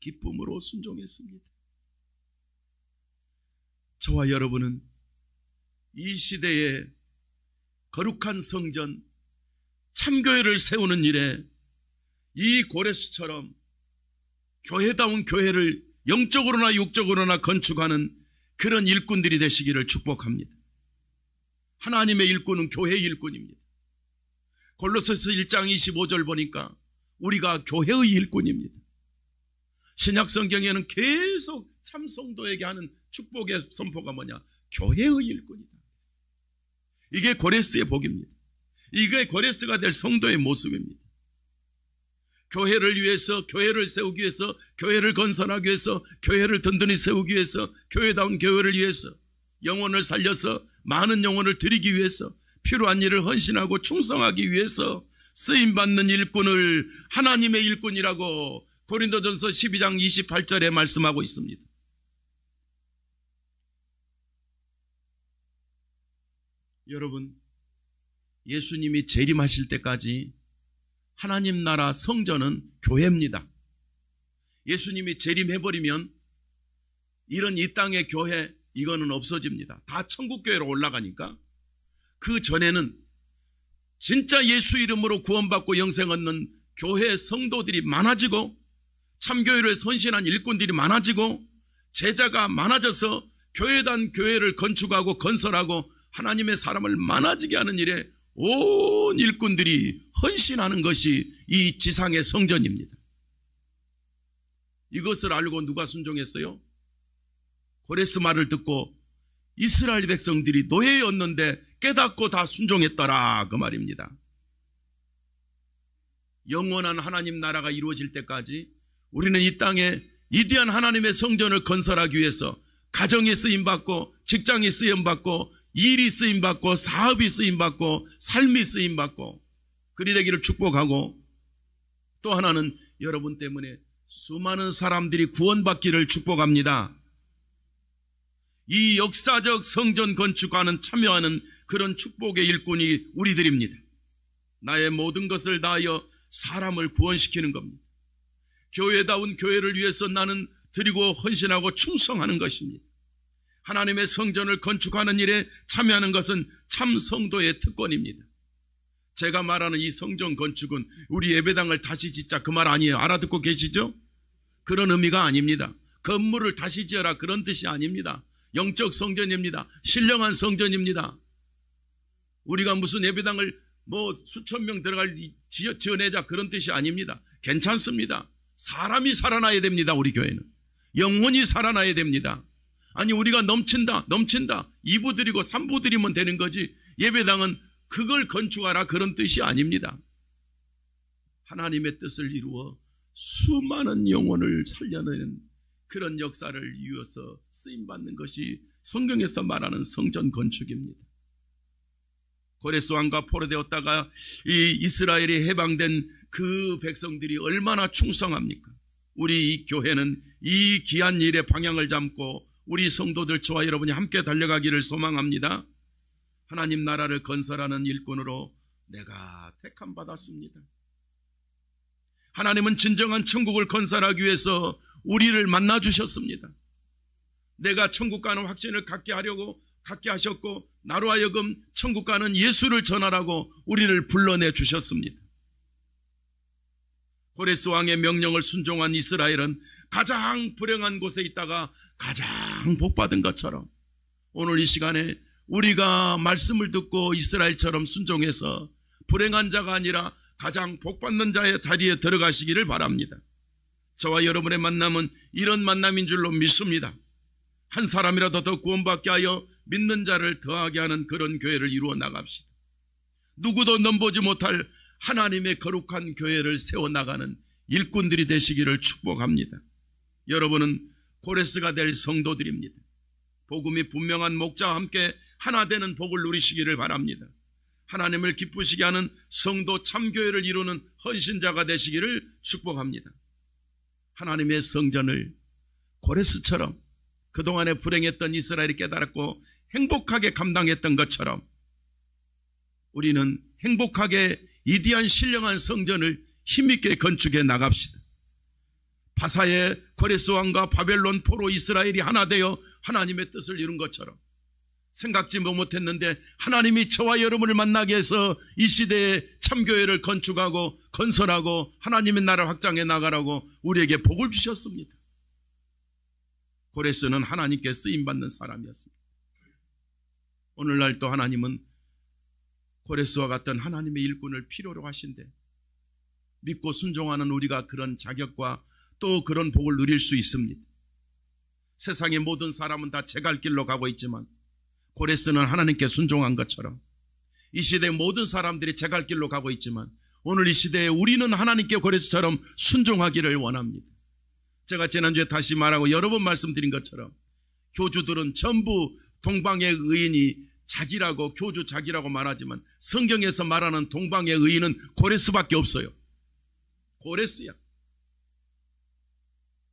기쁨으로 순종했습니다. 저와 여러분은 이 시대에 거룩한 성전, 참교회를 세우는 일에 이 고레스처럼 교회다운 교회를 영적으로나 육적으로나 건축하는 그런 일꾼들이 되시기를 축복합니다. 하나님의 일꾼은 교회의 일꾼입니다. 골로새서 1장 25절 보니까 우리가 교회의 일꾼입니다. 신약 성경에는 계속 참성도에게 하는 축복의 선포가 뭐냐? 교회의 일꾼이다. 이게 고레스의 복입니다. 이게 고레스가 될 성도의 모습입니다. 교회를 위해서, 교회를 세우기 위해서, 교회를 건설하기 위해서, 교회를 든든히 세우기 위해서, 교회다운 교회를 위해서, 영혼을 살려서 많은 영혼을 드리기 위해서, 필요한 일을 헌신하고 충성하기 위해서 쓰임받는 일꾼을 하나님의 일꾼이라고 고린도전서 12장 28절에 말씀하고 있습니다. 여러분, 예수님이 재림하실 때까지 하나님 나라 성전은 교회입니다. 예수님이 재림해버리면 이런 이 땅의 교회 이거는 없어집니다. 다 천국교회로 올라가니까 그 전에는 진짜 예수 이름으로 구원받고 영생 얻는 교회 성도들이 많아지고 참교회를 선신한 일꾼들이 많아지고 제자가 많아져서 교회단 교회를 건축하고 건설하고 하나님의 사람을 많아지게 하는 일에 온 일꾼들이 헌신하는 것이 이 지상의 성전입니다. 이것을 알고 누가 순종했어요? 고레스 말을 듣고 이스라엘 백성들이 노예였는데 깨닫고 다 순종했더라 그 말입니다. 영원한 하나님 나라가 이루어질 때까지 우리는 이 땅에 위대한 하나님의 성전을 건설하기 위해서 가정에 쓰임받고 직장에 쓰임받고 일이 쓰임받고 사업이 쓰임받고 삶이 쓰임받고 그리 되기를 축복하고 또 하나는 여러분 때문에 수많은 사람들이 구원받기를 축복합니다. 이 역사적 성전 건축과는 참여하는 그런 축복의 일꾼이 우리들입니다. 나의 모든 것을 다하여 사람을 구원시키는 겁니다. 교회다운 교회를 위해서 나는 드리고 헌신하고 충성하는 것입니다. 하나님의 성전을 건축하는 일에 참여하는 것은 참 성도의 특권입니다. 제가 말하는 이 성전 건축은 우리 예배당을 다시 짓자 그 말 아니에요. 알아듣고 계시죠? 그런 의미가 아닙니다. 건물을 다시 지어라 그런 뜻이 아닙니다. 영적 성전입니다. 신령한 성전입니다. 우리가 무슨 예배당을 수천 명 들어갈 지어내자 그런 뜻이 아닙니다. 괜찮습니다. 사람이 살아나야 됩니다. 우리 교회는 영혼이 살아나야 됩니다. 아니 우리가 넘친다 2부 드리고 3부 드리면 되는 거지 예배당은 그걸 건축하라 그런 뜻이 아닙니다. 하나님의 뜻을 이루어 수많은 영혼을 살려내는 그런 역사를 이어서 쓰임받는 것이 성경에서 말하는 성전 건축입니다. 고레스 왕과 포로되었다가 이 이스라엘이 해방된 그 백성들이 얼마나 충성합니까? 우리 이 교회는 이 귀한 일의 방향을 잡고 우리 성도들 저와 여러분이 함께 달려가기를 소망합니다. 하나님 나라를 건설하는 일꾼으로 내가 택함 받았습니다. 하나님은 진정한 천국을 건설하기 위해서 우리를 만나주셨습니다. 내가 천국 가는 확신을 갖게 하셨고 나로 하여금 천국 가는 예수를 전하라고 우리를 불러내 주셨습니다. 고레스 왕의 명령을 순종한 이스라엘은 가장 불행한 곳에 있다가 가장 복받은 것처럼 오늘 이 시간에 우리가 말씀을 듣고 이스라엘처럼 순종해서 불행한 자가 아니라 가장 복받는 자의 자리에 들어가시기를 바랍니다. 저와 여러분의 만남은 이런 만남인 줄로 믿습니다. 한 사람이라도 더 구원받게 하여 믿는 자를 더하게 하는 그런 교회를 이루어 나갑시다. 누구도 넘보지 못할 하나님의 거룩한 교회를 세워나가는 일꾼들이 되시기를 축복합니다. 여러분은 고레스가 될 성도들입니다. 복음이 분명한 목자와 함께 하나 되는 복을 누리시기를 바랍니다. 하나님을 기쁘시게 하는 성도 참교회를 이루는 헌신자가 되시기를 축복합니다. 하나님의 성전을 고레스처럼 그동안에 불행했던 이스라엘이 깨달았고 행복하게 감당했던 것처럼 우리는 행복하게 이디한 신령한 성전을 힘있게 건축해 나갑시다. 바사의 고레스 왕과 바벨론 포로 이스라엘이 하나 되어 하나님의 뜻을 이룬 것처럼 생각지 못했는데 하나님이 저와 여러분을 만나게 해서 이 시대에 참교회를 건축하고 건설하고 하나님의 나라를 확장해 나가라고 우리에게 복을 주셨습니다. 고레스는 하나님께 쓰임받는 사람이었습니다. 오늘날 또 하나님은 고레스와 같은 하나님의 일꾼을 필요로 하신대 믿고 순종하는 우리가 그런 자격과 또 그런 복을 누릴 수 있습니다. 세상의 모든 사람은 다 제 갈 길로 가고 있지만 고레스는 하나님께 순종한 것처럼 이 시대의 모든 사람들이 제 갈 길로 가고 있지만 오늘 이 시대에 우리는 하나님께 고레스처럼 순종하기를 원합니다. 제가 지난주에 다시 말하고 여러 번 말씀드린 것처럼 교주들은 전부 동방의 의인이 자기라고 교주 자기라고 말하지만 성경에서 말하는 동방의 의인은 고레스밖에 없어요. 고레스야.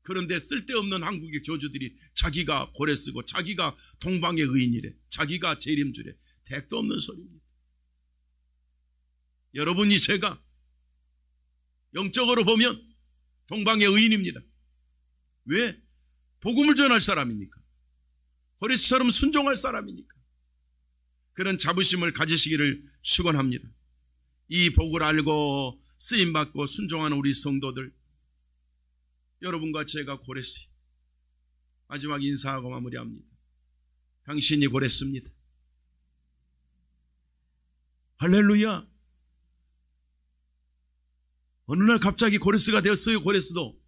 그런데 쓸데없는 한국의 교주들이 자기가 고레스고 자기가 동방의 의인이래. 자기가 재림주래. 택도 없는 소리입니다. 여러분이 제가 영적으로 보면 동방의 의인입니다. 왜? 복음을 전할 사람이니까. 고레스처럼 순종할 사람이니까. 그런 자부심을 가지시기를 축원합니다. 이 복을 알고 쓰임받고 순종하는 우리 성도들, 여러분과 제가 고레스. 마지막 인사하고 마무리합니다. 당신이 고레스입니다. 할렐루야. 어느 날 갑자기 고레스가 되었어요. 고레스도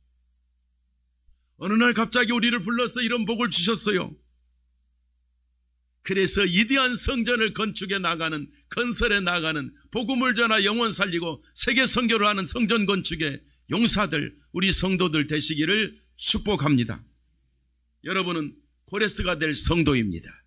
어느 날 갑자기 우리를 불러서 이런 복을 주셨어요. 그래서 위대한 성전을 건축해 나가는, 건설해 나가는, 복음을 전하 영혼 살리고 세계 선교를 하는 성전 건축의 용사들, 우리 성도들 되시기를 축복합니다. 여러분은 고레스가 될 성도입니다.